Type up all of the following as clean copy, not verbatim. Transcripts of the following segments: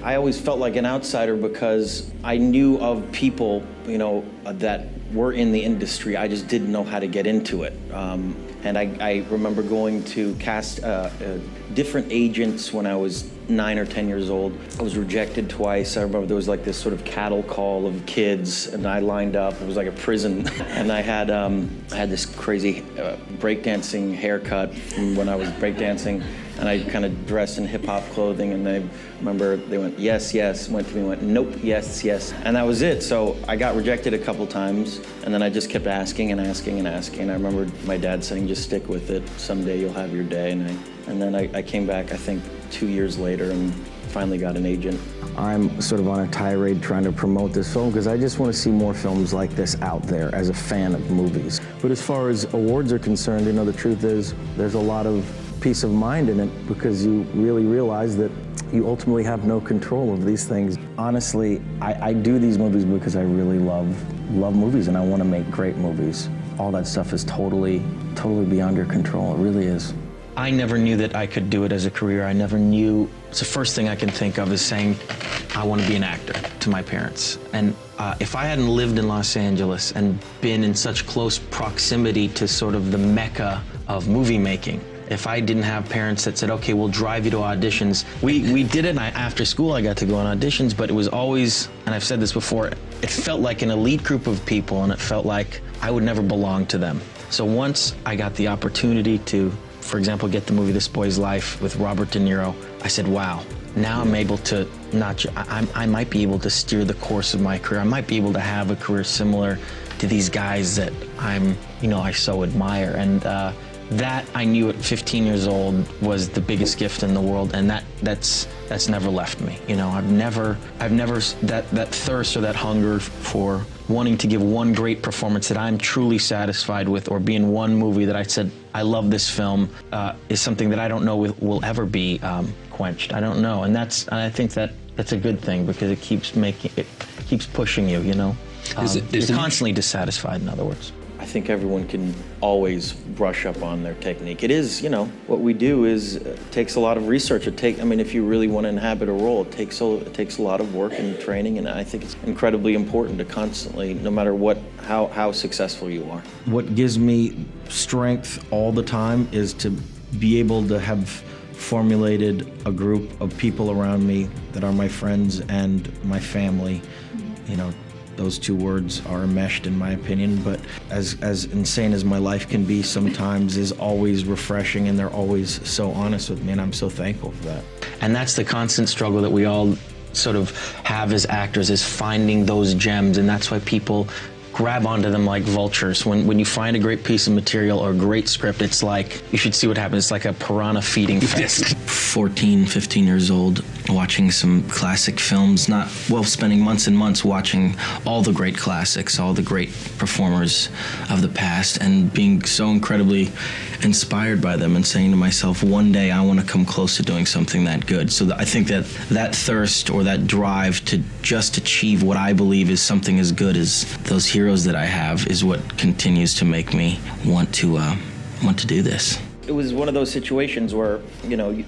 I always felt like an outsider because I knew of people, that were in the industry. I just didn't know how to get into it. And I remember going to cast different agents when I was 9 or 10 years old. I was rejected twice. I remember there was like this sort of cattle call of kids, and I lined up. It was like a prison. And I had this crazy breakdancing haircut from when I was breakdancing, and I kind of dressed in hip-hop clothing, and I remember they went, yes, yes, went to me, went, nope, yes, yes. And that was it. So I got rejected a couple times, and then I just kept asking and asking and asking. I remember my dad saying, just stick with it. Someday you'll have your day. And then I came back, I think, 2 years later and finally got an agent. I'm sort of on a tirade trying to promote this film because I just want to see more films like this out there as a fan of movies. But as far as awards are concerned, the truth is there's a lot of peace of mind in it because you really realize that you ultimately have no control of these things. Honestly, I do these movies because I really love movies and I want to make great movies. All that stuff is totally beyond your control. It really is. I never knew that I could do it as a career. I never knew. It's the first thing I can think of is saying, I want to be an actor to my parents. And if I hadn't lived in Los Angeles and been in such close proximity to sort of the mecca of movie making, if I didn't have parents that said, okay, we'll drive you to auditions. We did it, and after school I got to go on auditions, but it was always, and I've said this before, it felt like an elite group of people, and it felt like I would never belong to them. So once I got the opportunity to, for example, get the movie This Boy's Life with Robert De Niro, I said, wow, now I'm able to I might be able to steer the course of my career. I might be able to have a career similar to these guys that I so admire. And that I knew at 15 years old was the biggest gift in the world, and that's never left me. I've never that thirst or that hunger for wanting to give one great performance that I'm truly satisfied with, or be in one movie that I said I love this film, is something that I don't know will ever be quenched. I don't know, and I think that's a good thing because it keeps pushing you. You're constantly dissatisfied. In other words. I think everyone can always brush up on their technique. It is, what we do is takes a lot of research. If you really want to inhabit a role, it takes a lot of work and training, and I think it's incredibly important to constantly, no matter how successful you are. What gives me strength all the time is to be able to have formulated a group of people around me that are my friends and my family. Those two words are enmeshed in my opinion, but as insane as my life can be sometimes is always refreshing, and they're always so honest with me, and I'm so thankful for that. And that's the constant struggle that we all sort of have as actors, is finding those gems, and that's why people grab onto them like vultures. When you find a great piece of material or a great script, it's like, you should see what happens. It's like a piranha feeding fest. 14, 15 years old, watching some classic films, spending months and months watching all the great classics, all the great performers of the past, and being so incredibly inspired by them and saying to myself, one day I want to come close to doing something that good. So I think that thirst or that drive to just achieve what I believe is something as good as those heroes that I have is what continues to make me want to do this. It was one of those situations where,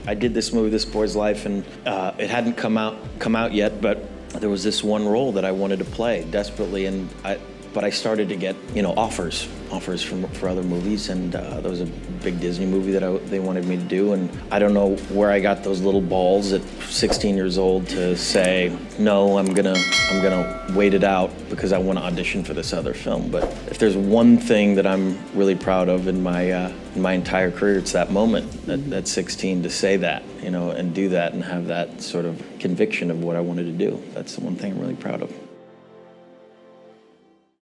I did this movie, This Boy's Life, and it hadn't come out yet, but there was this one role that I wanted to play desperately, but I started to get, offers for other movies, and there was a big Disney movie that they wanted me to do, and I don't know where I got those little balls at 16 years old to say, no, I'm gonna wait it out because I want to audition for this other film. But if there's one thing that I'm really proud of in my entire career, it's that moment at 16 to say that, and do that and have that sort of conviction of what I wanted to do. That's the one thing I'm really proud of.